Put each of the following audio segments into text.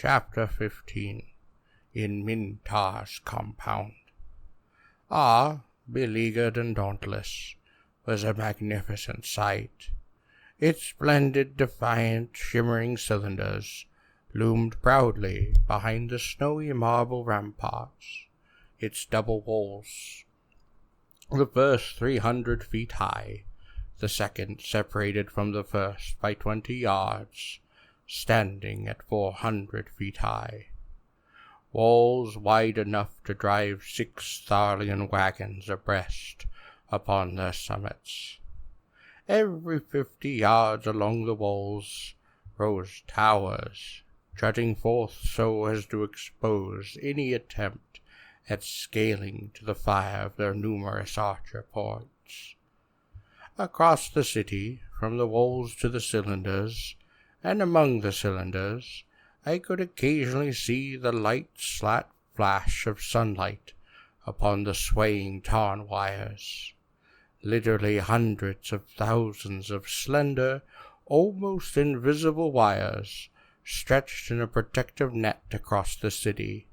Chapter 15 In Mintar's Compound. Beleaguered and dauntless, was a magnificent sight. Its splendid, defiant, shimmering cylinders loomed proudly behind the snowy marble ramparts, its double walls, the first 300 feet high, the second separated from the first by 20 yards, standing at 400 feet high. Walls wide enough to drive 6 Tharlian wagons abreast upon their summits. Every 50 yards along the walls rose towers, jutting forth so as to expose any attempt at scaling to the fire of their numerous archer points. Across the city, from the walls to the cylinders, and among the cylinders, I could occasionally see the light slat flash of sunlight upon the swaying Tarn wires. Literally hundreds of thousands of slender, almost invisible wires stretched in a protective net across the city.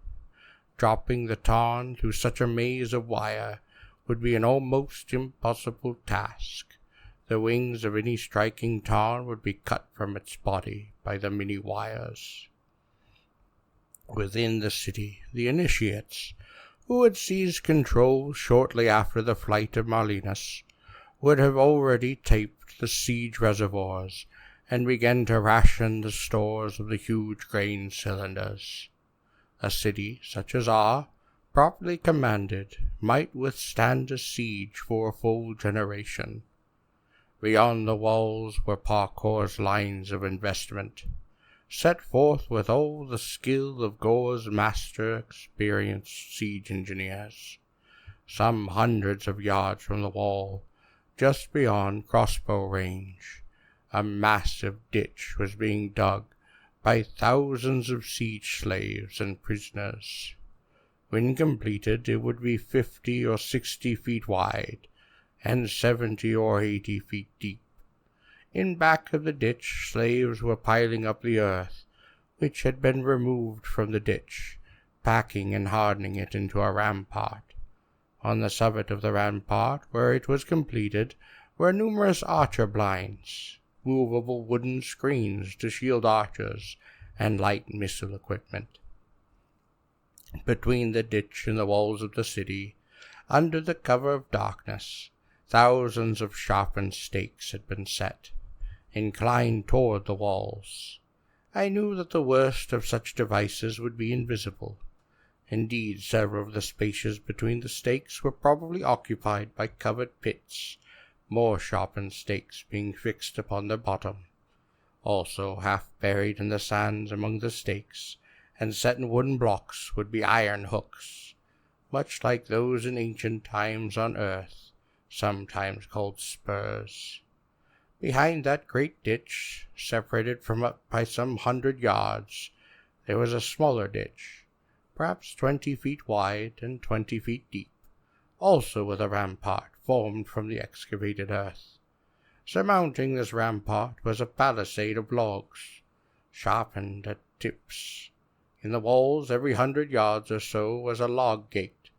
Dropping the Tarn through such a maze of wire would be an almost impossible task. The wings of any striking Tarn would be cut from its body by the many wires. Within the city, the initiates, who had seized control shortly after the flight of Marlinus, would have already taped the siege reservoirs and begun to ration the stores of the huge grain cylinders. A city such as properly commanded, might withstand a siege for a full generation. Beyond the walls were Parkor's lines of investment, set forth with all the skill of Gor's master experienced siege engineers. Some hundreds of yards from the wall, just beyond crossbow range, a massive ditch was being dug by thousands of siege slaves and prisoners. When completed, it would be 50 or 60 feet wide and 70 or 80 feet deep. In back of the ditch, slaves were piling up the earth, which had been removed from the ditch, packing and hardening it into a rampart. On the summit of the rampart, where it was completed, were numerous archer blinds, movable wooden screens to shield archers, and light missile equipment. Between the ditch and the walls of the city, under the cover of darkness, thousands of sharpened stakes had been set, inclined toward the walls. I knew that the worst of such devices would be invisible. Indeed, several of the spaces between the stakes were probably occupied by covered pits, more sharpened stakes being fixed upon their bottom. Also, half buried in the sands among the stakes, and set in wooden blocks, would be iron hooks, much like those in ancient times on earth, sometimes called spurs. Behind that great ditch, separated from it by some 100 yards, there was a smaller ditch, perhaps 20 feet wide and 20 feet deep, also with a rampart formed from the excavated earth. Surmounting this rampart was a palisade of logs, sharpened at tips. In the walls, every 100 yards or so, was a log gate.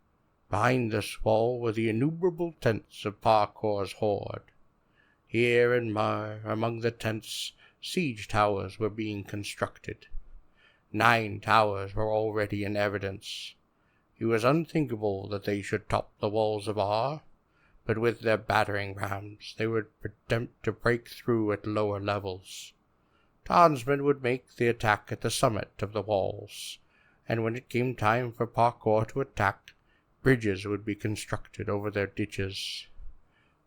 Behind this wall were the innumerable tents of Parkor's horde. Here and there, among the tents, siege towers were being constructed. 9 towers were already in evidence. It was unthinkable that they should top the walls of but with their battering rams they would attempt to break through at lower levels. Tarnsmen would make the attack at the summit of the walls, and when it came time for Parkor to attack, bridges would be constructed over their ditches.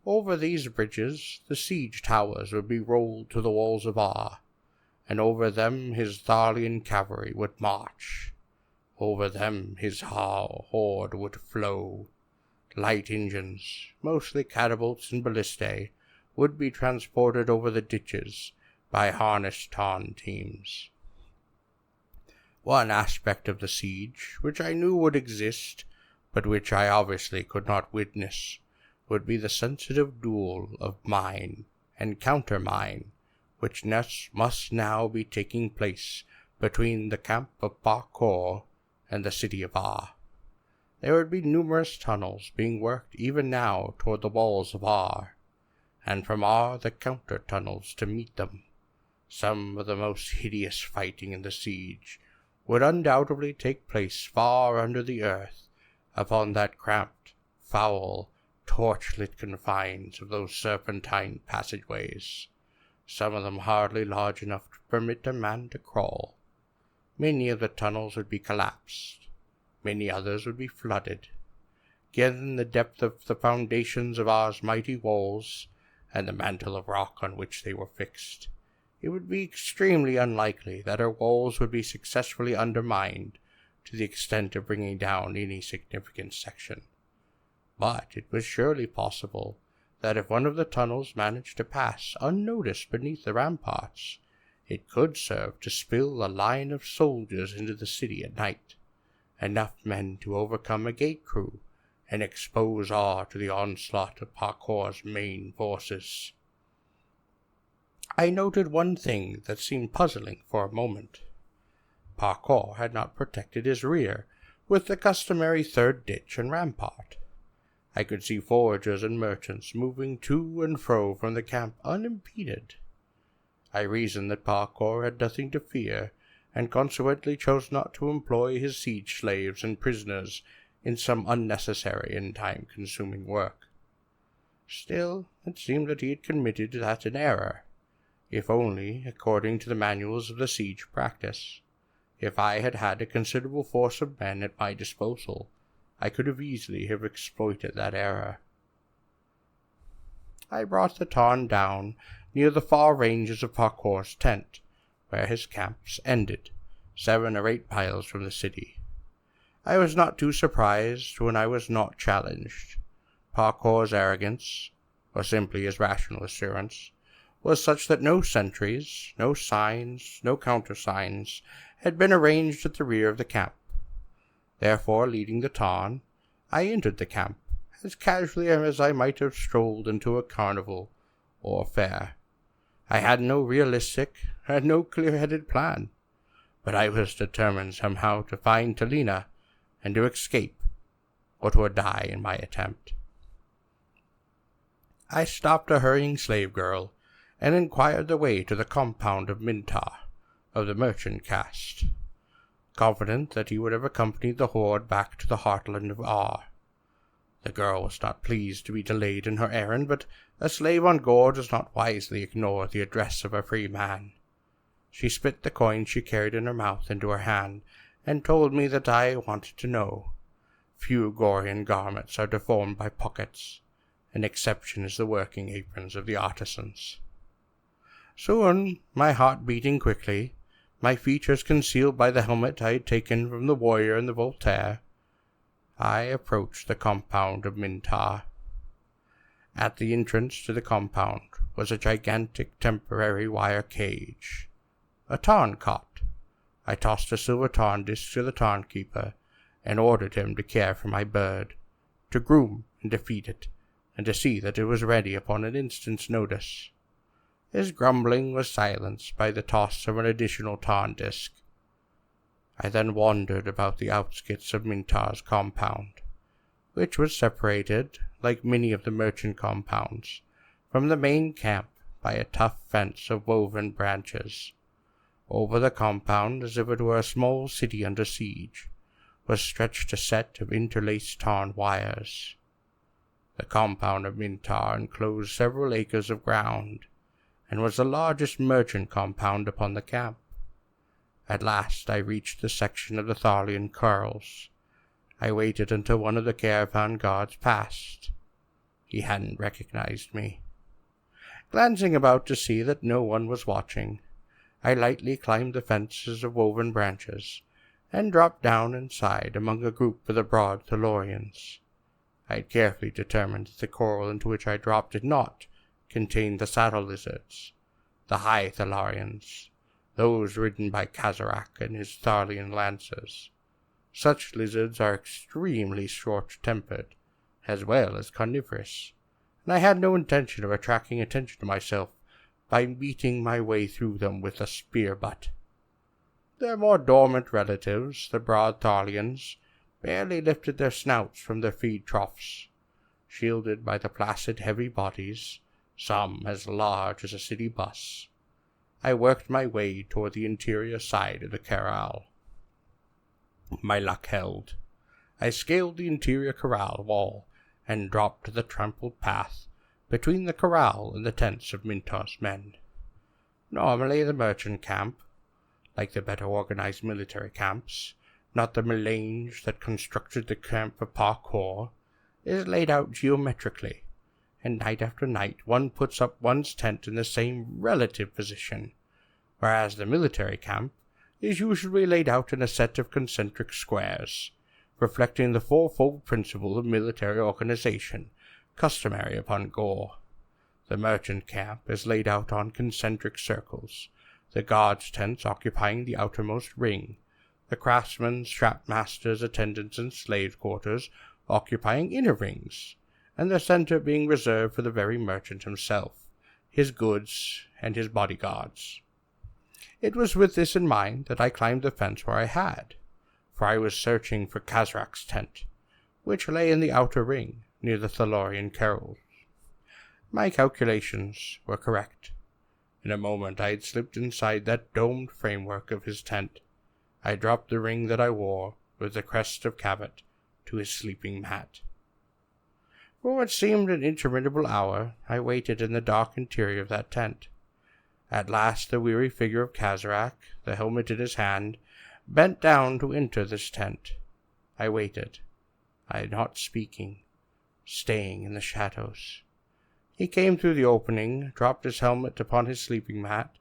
Over these bridges, the siege towers would be rolled to the walls of and over them his Tharlian cavalry would march. Over them his horde would flow. Light engines, mostly catapults and ballistae, would be transported over the ditches by harnessed Tarn teams. One aspect of the siege, which I knew would exist, but which I obviously could not witness, would be the sensitive duel of mine and countermine, which must now be taking place between the camp of Gor and the city of Ar. There would be numerous tunnels being worked even now toward the walls of Ar, and from Ar the counter-tunnels to meet them. Some of the most hideous fighting in the siege would undoubtedly take place far under the earth, upon that cramped, foul, torch-lit confines of those serpentine passageways, some of them hardly large enough to permit a man to crawl. Many of the tunnels would be collapsed, many others would be flooded. Given the depth of the foundations of Ar's mighty walls, and the mantle of rock on which they were fixed, it would be extremely unlikely that her walls would be successfully undermined to the extent of bringing down any significant section. But it was surely possible that if one of the tunnels managed to pass unnoticed beneath the ramparts, it could serve to spill a line of soldiers into the city at night, enough men to overcome a gate crew and expose Ar to the onslaught of Gor's main forces. I noted one thing that seemed puzzling for a moment. Gor had not protected his rear with the customary third ditch and rampart. I could see foragers and merchants moving to and fro from the camp unimpeded. I reasoned that Gor had nothing to fear, and consequently chose not to employ his siege slaves and prisoners in some unnecessary and time-consuming work. Still, it seemed that he had committed that an error, if only according to the manuals of the siege practice. If I had had a considerable force of men at my disposal, I could easily have exploited that error. I brought the Tarn down near the far ranges of Gor's tent, where his camps ended, 7 or 8 miles from the city. I was not too surprised when I was not challenged. Gor's arrogance, or simply his rational assurance, was such that no sentries, no signs, no countersigns had been arranged at the rear of the camp. Therefore, leading the Tarn, I entered the camp as casually as I might have strolled into a carnival or fair. I had no no clear-headed plan, but I was determined somehow to find Talina and to escape, or to die in my attempt. I stopped a hurrying slave girl and inquired the way to the compound of Mintar, of the merchant caste, confident that he would have accompanied the horde back to the heartland of Ar. The girl was not pleased to be delayed in her errand, but a slave on Gor does not wisely ignore the address of a free man. She spit the coin she carried in her mouth into her hand, and told me that I wanted to know. Few Gorian garments are deformed by pockets. An exception is the working aprons of the artisans. Soon, my heart beating quickly, my features concealed by the helmet I had taken from the warrior in the Voltaire, I approached the compound of Mintar. At the entrance to the compound was a gigantic temporary wire cage, a tarn cot. I tossed a silver tarn disc to the tarn keeper, and ordered him to care for my bird, to groom and to feed it, and to see that it was ready upon an instant's notice. His grumbling was silenced by the toss of an additional tarn disc. I then wandered about the outskirts of Mintar's compound, which was separated, like many of the merchant compounds, from the main camp by a tough fence of woven branches. Over the compound, as if it were a small city under siege, was stretched a set of interlaced tarn wires. The compound of Mintar enclosed several acres of ground, and was the largest merchant compound upon the camp. At last I reached the section of the Tharlian Curls. I waited until one of the caravan guards passed. He hadn't recognized me. Glancing about to see that no one was watching, I lightly climbed the fences of woven branches, and dropped down inside among a group of the broad Thalorians. I had carefully determined that the coral into which I dropped did not contain the saddle lizards, the high Thalarians, those ridden by Kerak and his Tharlian lancers. Such lizards are extremely short-tempered, as well as carnivorous, and I had no intention of attracting attention to myself by beating my way through them with a spear butt. Their more dormant relatives, the broad Thalians, barely lifted their snouts from their feed troughs, shielded by the placid heavy bodies, some as large as a city bus. I worked my way toward the interior side of the corral. My luck held. I scaled the interior corral wall and dropped to the trampled path between the corral and the tents of Mintar's men. Normally the merchant camp, like the better organized military camps, not the melange that constructed the camp of parkour, is laid out geometrically, and night after night one puts up one's tent in the same relative position, whereas the military camp is usually laid out in a set of concentric squares, reflecting the fourfold principle of military organization customary upon Gor. The merchant camp is laid out on concentric circles, the guards' tents occupying the outermost ring, the craftsmen's, strapmasters, attendants, and slave quarters occupying inner rings, and the center being reserved for the very merchant himself, his goods, and his bodyguards. It was with this in mind that I climbed the fence where I had, for I was searching for Kerak's tent, which lay in the outer ring near the Thalorian carols. My calculations were correct. In a moment I had slipped inside that domed framework of his tent. I dropped the ring that I wore with the crest of Cabot to his sleeping mat. For what seemed an interminable hour, I waited in the dark interior of that tent. At last the weary figure of Kerak, the helmet in his hand, bent down to enter this tent. I waited, not speaking, staying in the shadows. He came through the opening, dropped his helmet upon his sleeping mat,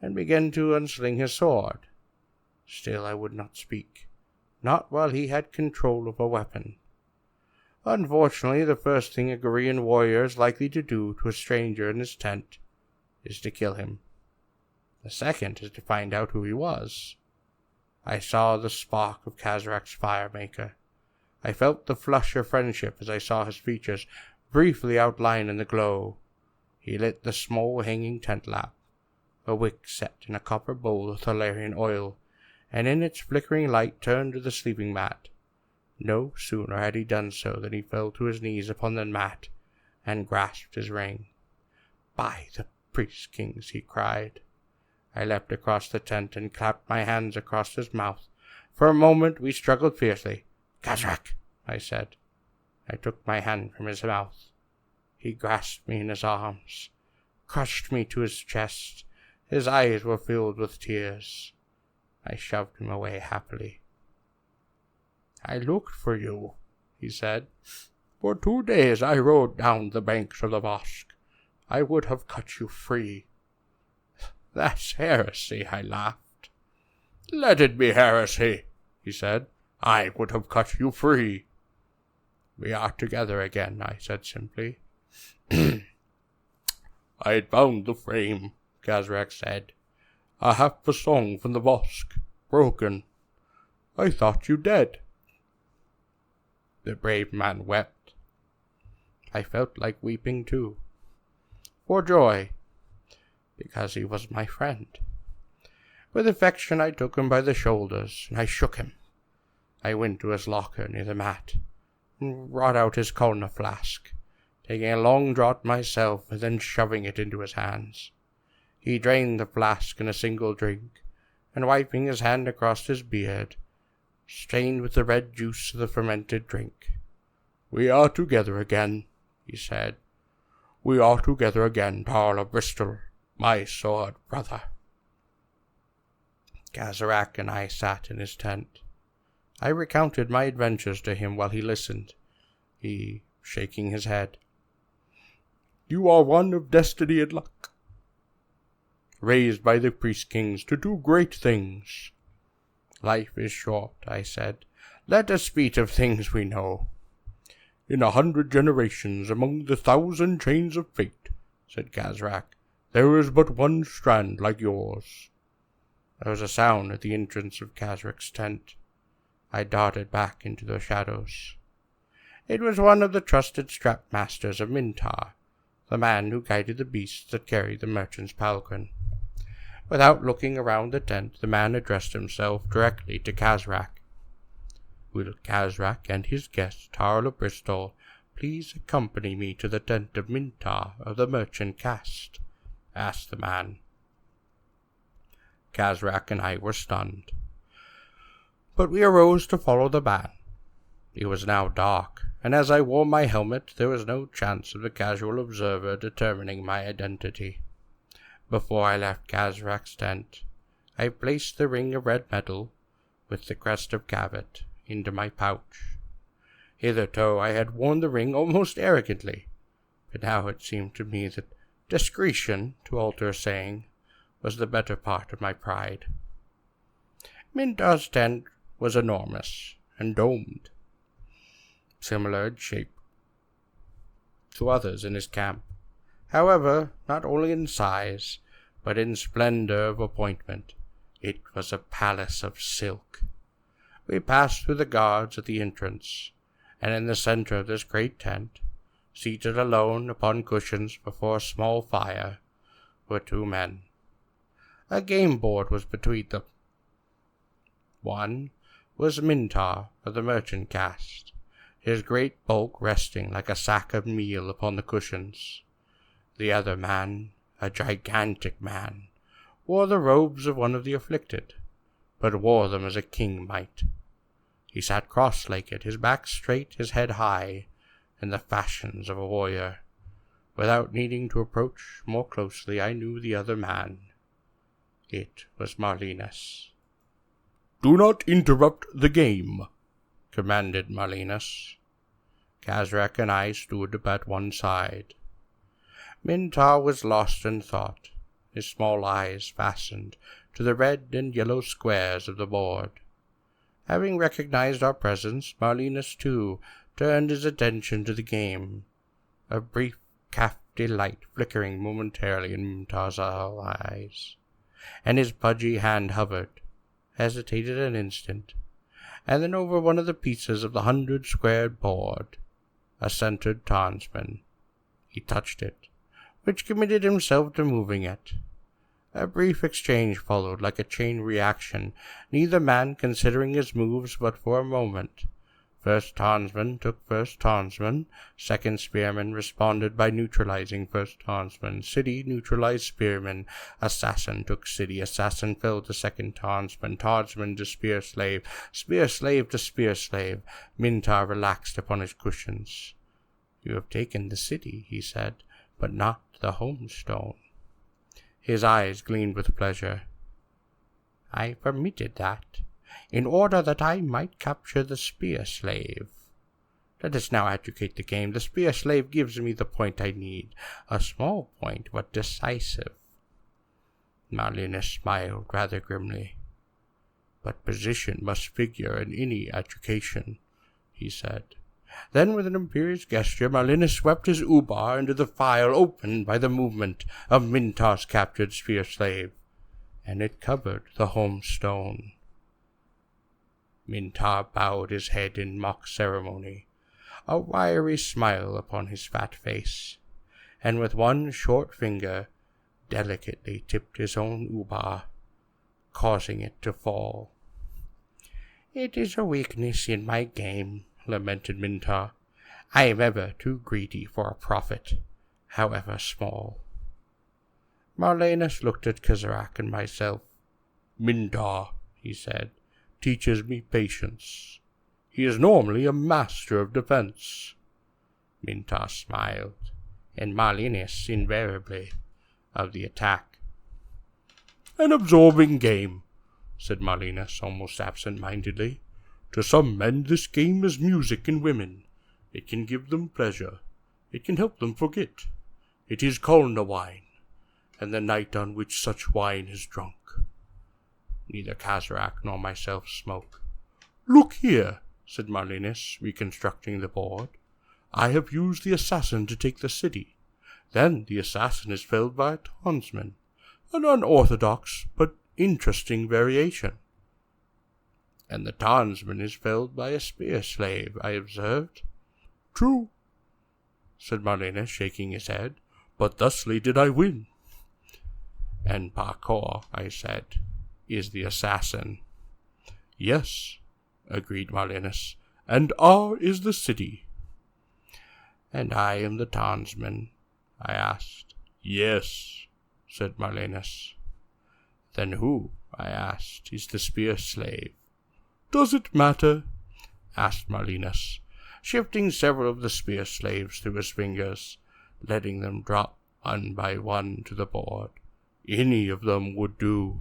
and began to unsling his sword. Still I would not speak, not while he had control of a weapon. Unfortunately, the first thing a Gorean warrior is likely to do to a stranger in his tent is to kill him. The second is to find out who he was. I saw the spark of Kerak's firemaker. I felt the flush of friendship as I saw his features briefly outlined in the glow. He lit the small hanging tent lamp, a wick set in a copper bowl of Thalarian oil, and in its flickering light turned to the sleeping mat. No sooner had he done so than he fell to his knees upon the mat and grasped his ring. "By the priest kings," he cried. I leapt across the tent and clapped my hands across his mouth. For a moment we struggled fiercely. "Kerak," I said. I took my hand from his mouth. He grasped me in his arms, crushed me to his chest. His eyes were filled with tears. I shoved him away happily. "I looked for you," he said. "For 2 days I rode down the banks of the Vosk. I would have cut you free." "That's heresy," I laughed. "Let it be heresy," he said. "I would have cut you free." "We are together again," I said simply. "I had found the frame," Kerak said. "I have the song from the Vosk, broken. I thought you dead." The brave man wept. I felt like weeping too, for joy, because he was my friend. With affection I took him by the shoulders, and I shook him. I went to his locker near the mat, and brought out his Kolna flask, taking a long draught myself and then shoving it into his hands. He drained the flask in a single drink, and wiping his hand across his beard, stained with the red juice of the fermented drink. "We are together again," he said. "We are together again, Tarl of Bristol, my sword brother." Kerak and I sat in his tent. I recounted my adventures to him while he listened, he shaking his head. "You are one of destiny and luck, raised by the priest kings to do great things." "Life is short," I said. "Let us speak of things we know." "In 100 generations, among the 1,000 chains of fate," said Kerak, "there is but one strand like yours." There was a sound at the entrance of Kerak's tent. I darted back into the shadows. It was one of the trusted strapmasters of Mintar, the man who guided the beasts that carried the merchant's palanquin. Without looking around the tent, the man addressed himself directly to Kerak. "Will Kerak and his guest, Tarl of Bristol, please accompany me to the tent of Mintar of the merchant caste?" asked the man. Kerak and I were stunned, but we arose to follow the man. It was now dark, and as I wore my helmet, there was no chance of the casual observer determining my identity. Before I left Kerak's tent, I placed the ring of red metal, with the crest of Cabot, into my pouch. Hitherto I had worn the ring almost arrogantly, but now it seemed to me that discretion, to alter a saying, was the better part of my pride. Mintar's tent was enormous and domed, similar in shape to others in his camp. However, not only in size, but in splendor of appointment, it was a palace of silk. We passed through the guards at the entrance, and in the center of this great tent, seated alone upon cushions before a small fire, were two men. A game board was between them. One was Mintar of the merchant caste, his great bulk resting like a sack of meal upon the cushions. The other man, a gigantic man, wore the robes of one of the afflicted, but wore them as a king might. He sat cross-legged, his back straight, his head high, in the fashions of a warrior. Without needing to approach more closely, I knew the other man. It was Marlenus. "Do not interrupt the game," commanded Marlenus. Kerak and I stood at one side. Mintar was lost in thought, his small eyes fastened to the red and yellow squares of the board. Having recognized our presence, Marlenus, too, turned his attention to the game, a brief crafty light flickering momentarily in Mintar's eyes, and his pudgy hand hovered, hesitated an instant, and then over one of the pieces of the 100-squared board, a centered Tarnsman. He touched it, which committed himself to moving it. A brief exchange followed like a chain reaction, neither man considering his moves but for a moment. First Tarnsman took first Tarnsman, second spearman responded by neutralizing first Tarnsman, city neutralized spearman, assassin took city, assassin fell to second Tarnsman, Tarnsman to spear slave to spear slave. Mintar relaxed upon his cushions. "You have taken the city," he said, "but not the homestone." His eyes gleamed with pleasure. "I permitted that, in order that I might capture the spear slave. Let us now educate the game. The spear slave gives me the point I need, a small point, but decisive." Marlenus smiled rather grimly. "But position must figure in any education," he said. Then, with an imperious gesture, Marlenus swept his ubar into the file opened by the movement of Mintar's captured spear slave, and it covered the home stone. Mintar bowed his head in mock ceremony, a wiry smile upon his fat face, and with one short finger delicately tipped his own ubar, causing it to fall. "It is a weakness in my game," lamented Mintar. "I am ever too greedy for a profit, however small." Marlenus looked at Kerak and myself. "Mintar," he said, "teaches me patience. He is normally a master of defense." Mintar smiled, and Marlenus invariably of the attack. "An absorbing game," said Marlenus, almost absent-mindedly. "To some men this game is music in women. It can give them pleasure. It can help them forget. It is Kolna wine, and the night on which such wine is drunk." Neither Kerak nor myself spoke. "Look here," said Marlenus, reconstructing the board. "I have used the assassin to take the city. Then the assassin is felled by a Tarnsman, an unorthodox but interesting variation. "And the Tarnsman is felled by a spear slave," I observed. "True," said Marlenus, shaking his head, "but thusly did I win." "And Parkour," I said, "is the assassin." "Yes," agreed Marlinus, "and R is the city." "And I am the Tarnsman?" I asked. "Yes," said Marlinus. "Then who," I asked, "is the spear slave?" "Does it matter?" asked Marlinus, shifting several of the spear slaves through his fingers, letting them drop one by one to the board. "Any of them would do."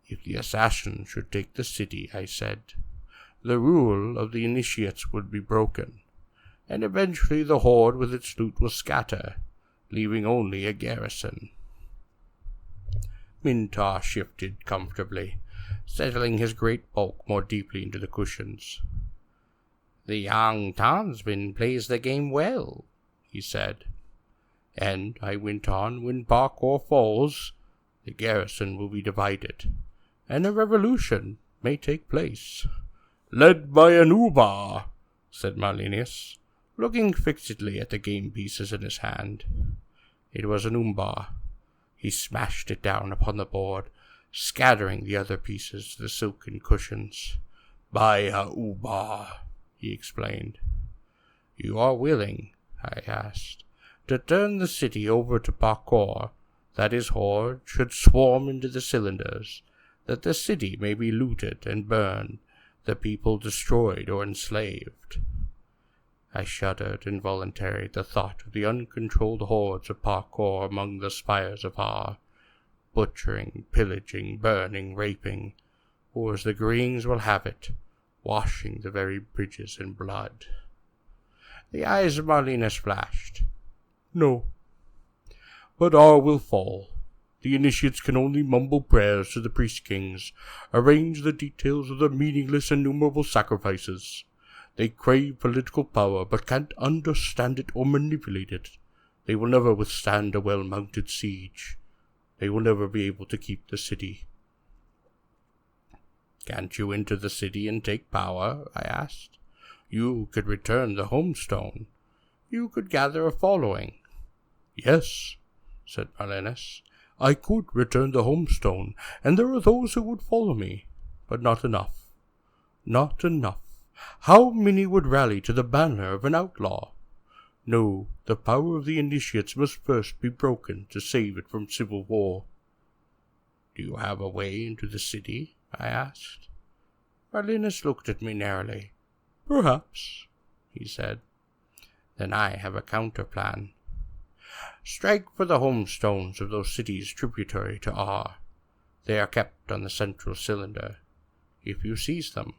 "If the assassin should take the city," I said, "the rule of the initiates would be broken, and eventually the horde with its loot will scatter, leaving only a garrison." Mintar shifted comfortably, settling his great bulk more deeply into the cushions. "The young Tarnsman plays the game well," he said. "And," I went on, "when Parkour falls, the garrison will be divided, and a revolution may take place." "Led by an Ubar," said Marlinus, looking fixedly at the game pieces in his hand. It was an Umbar. He smashed it down upon the board, scattering the other pieces to the silken cushions. "By a Ubar," he explained. "You are willing," I asked, "to turn the city over to Parkour, that his horde should swarm into the cylinders, that the city may be looted and burned, the people destroyed or enslaved?" I shuddered involuntarily at the thought of the uncontrolled hordes of Parkour among the spires of Har, butchering, pillaging, burning, raping, or as the Greens will have it, washing the very bridges in blood. The eyes of Marlinus flashed. "No. But R will fall. The initiates can only mumble prayers to the priest-kings, arrange the details of the meaningless innumerable sacrifices. They crave political power, but can't understand it or manipulate it. They will never withstand a well-mounted siege. They will never be able to keep the city." "Can't you enter the city and take power?" I asked. "You could return the homestone. You could gather a following." "Yes," said Marlinus, "I could return the homestone, and there are those who would follow me, but not enough. Not enough. How many would rally to the banner of an outlaw? No, the power of the initiates must first be broken to save it from civil war." "Do you have a way into the city?" I asked. Marlinus looked at me narrowly. "Perhaps," he said. "Then I have a counterplan. Strike for the homestones of those cities tributary to R. They are kept on the central cylinder. If you seize them,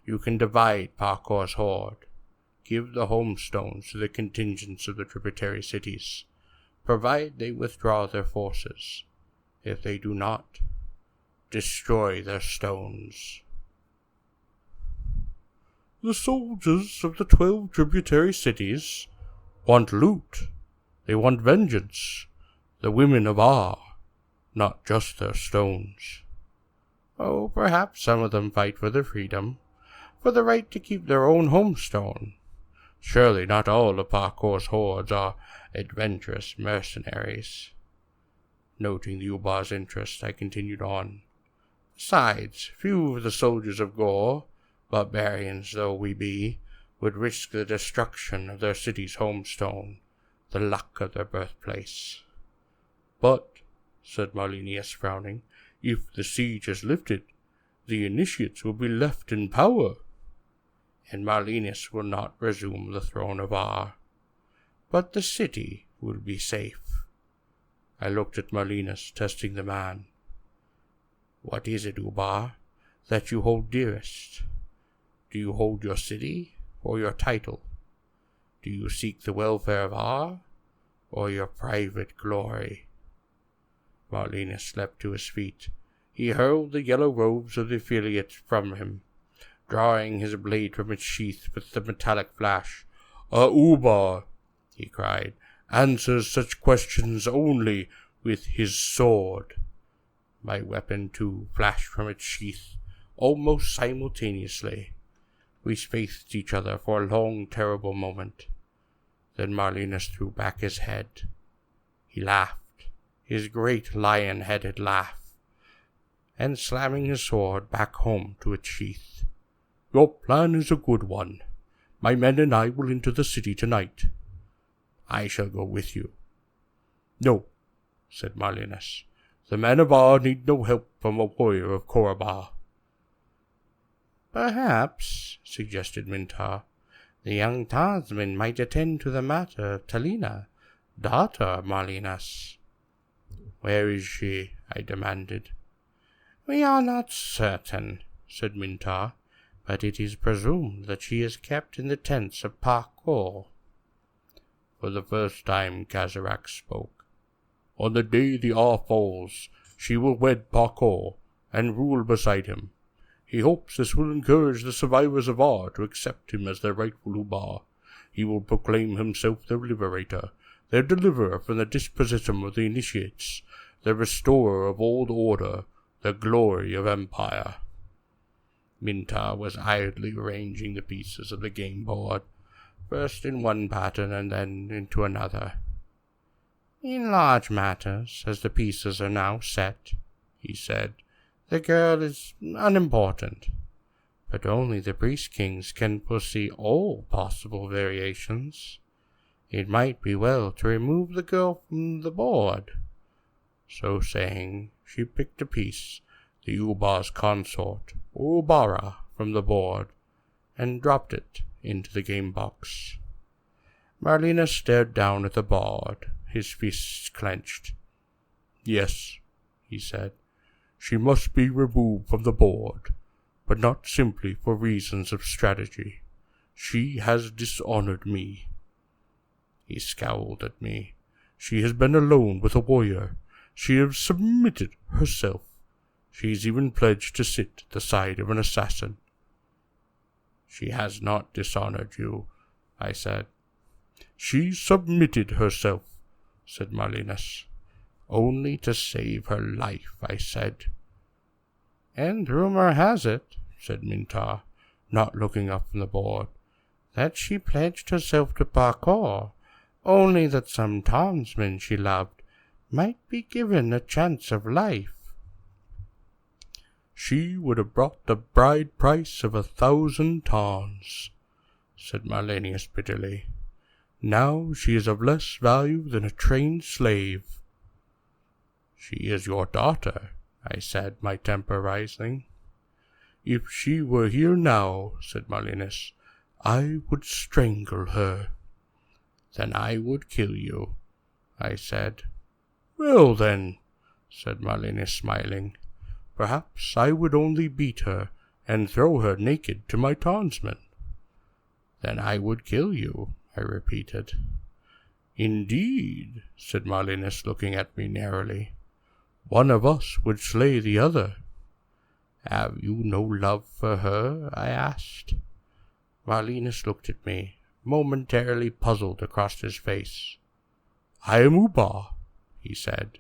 you can divide Parkour's horde. Give the homestones to the contingents of the tributary cities, provide they withdraw their forces. If they do not, destroy their stones." "The soldiers of the 12 tributary cities want loot. They want vengeance. The women of R, not just their stones." "Oh, perhaps some of them fight for their freedom, for the right to keep their own homestone. Surely not all of Parkour's hordes are adventurous mercenaries." Noting the Ubar's interest, I continued on. "Besides, few of the soldiers of Gor, barbarians though we be, would risk the destruction of their city's homestone, the luck of their birthplace." "But," said Marlinus, frowning, "if the siege is lifted, the initiates will be left in power." "And Marlinus will not resume the throne of R. But the city will be safe." I looked at Marlinus, testing the man. "What is it, Ubar, that you hold dearest? Do you hold your city or your title? Do you seek the welfare of R or your private glory?" Marlinus leapt to his feet. He hurled the yellow robes of the affiliate from him, drawing his blade from its sheath with the metallic flash. "A Ubar," he cried, "answers such questions only with his sword." My weapon, too, flashed from its sheath almost simultaneously. We faced each other for a long, terrible moment. Then Marlinus threw back his head. He laughed, his great lion-headed laugh, and slamming his sword back home to its sheath. "Your plan is a good one. My men and I will into the city tonight. I shall go with you." "No," said Marlinus. "The men of Ar need no help from a warrior of Koraba." "Perhaps," suggested Mintar, "the young Tarnsman might attend to the matter of Talina, daughter of Marlinus." "Where is she?" I demanded. "We are not certain," said Mintar, "but it is presumed that she is kept in the tents of Parkour." For the first time Kerak spoke. "On the day the Ar falls, she will wed Parkour and rule beside him. He hopes this will encourage the survivors of Ar to accept him as their rightful Ubar. He will proclaim himself their liberator, their deliverer from the despotism of the initiates, the restorer of old order, the glory of empire." Mintar was idly arranging the pieces of the game board, first in one pattern and then into another. "In large matters, as the pieces are now set," he said, "the girl is unimportant. But only the priest-kings can foresee all possible variations. It might be well to remove the girl from the board." So saying, she picked a piece, the Ubar's consort, Ubara, from the board, and dropped it into the game box. Marlinus stared down at the board, his fists clenched. "Yes," he said, "she must be removed from the board, but not simply for reasons of strategy. She has dishonored me." He scowled at me. "She has been alone with a warrior. She has submitted herself. She has even pledged to sit at the side of an assassin." "She has not dishonored you," I said. "She submitted herself," said Marlinus. "Only to save her life," I said. "And rumor has it," said Mintar, not looking up from the board, "that she pledged herself to Parkour, only that some townsman she loved might be given a chance of life." "She would have brought the bride price of 1,000 tons," said Marlenius bitterly. "Now she is of less value than a trained slave." "She is your daughter," I said, my temper rising. "If she were here now," said Marlinus, "I would strangle her." "Then I would kill you," I said. "Well then," said Marlinus, smiling, "perhaps I would only beat her and throw her naked to my townsmen." "Then I would kill you," I repeated. "Indeed," said Marlinus, looking at me narrowly. "One of us would slay the other." "Have you no love for her?" I asked. Marlinus looked at me, momentarily puzzled across his face. "I am Ubar," he said.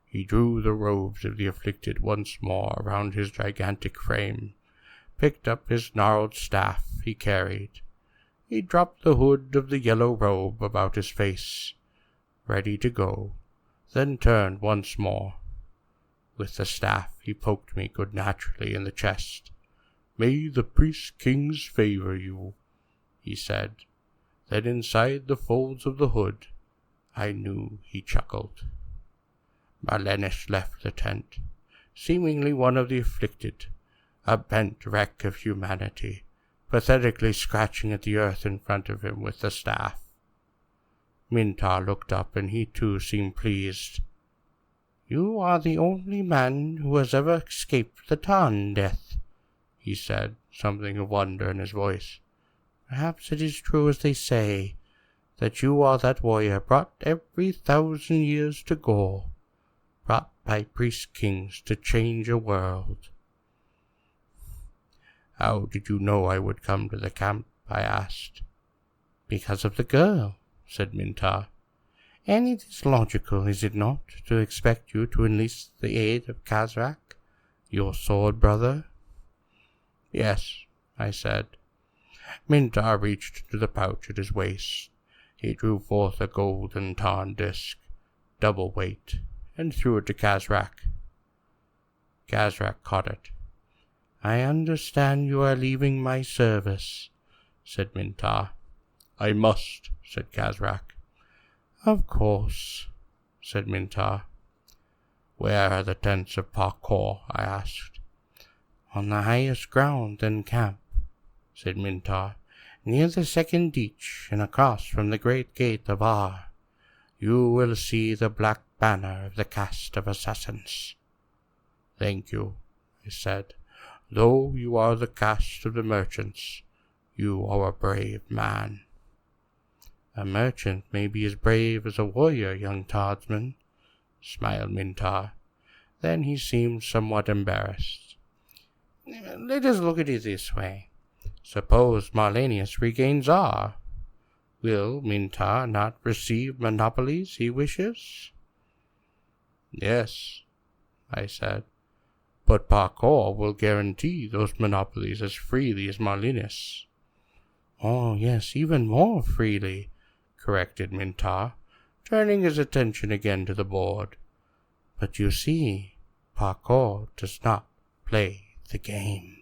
He drew the robes of the afflicted once more around his gigantic frame, picked up his gnarled staff he carried. He dropped the hood of the yellow robe about his face, ready to go, then turned once more. With the staff he poked me good-naturedly in the chest. "May the priest-kings favor you," he said. Then inside the folds of the hood, I knew he chuckled. Marlinus left the tent, seemingly one of the afflicted, a bent wreck of humanity, pathetically scratching at the earth in front of him with the staff. Mintar looked up, and he too seemed pleased. "You are the only man who has ever escaped the Tarn death," he said, something of wonder in his voice. "Perhaps it is true as they say, that you are that warrior brought every 1,000 years to Gor, brought by priest-kings to change a world." "How did you know I would come to the camp?" I asked. "Because of the girl," said Mintar. "And it is logical, is it not, to expect you to enlist the aid of Kerak, your sword brother?" "Yes," I said. Mintar reached into the pouch at his waist. He drew forth a golden Tarn disc, double weight, and threw it to Kerak. Kerak caught it. "I understand you are leaving my service," said Mintar. "I must," said Kerak. "Of course," said Mintar. "Where are the tents of Parkour?" I asked. "On the highest ground in camp," said Mintar, "near the second ditch and across from the great gate of Ar. You will see the black banner of the caste of assassins." "Thank you," I said. "Though you are the caste of the merchants, you are a brave man." "A merchant may be as brave as a warrior, young Tarnsman," smiled Mintar. Then he seemed somewhat embarrassed. "Let us look at it this way. Suppose Marlenius regains Ar. Will Mintar not receive monopolies he wishes?" "Yes," I said, "but Parkour will guarantee those monopolies as freely as Marlenius." "Oh, yes, even more freely," corrected Mintar, turning his attention again to the board. "But you see, Parkour does not play the game."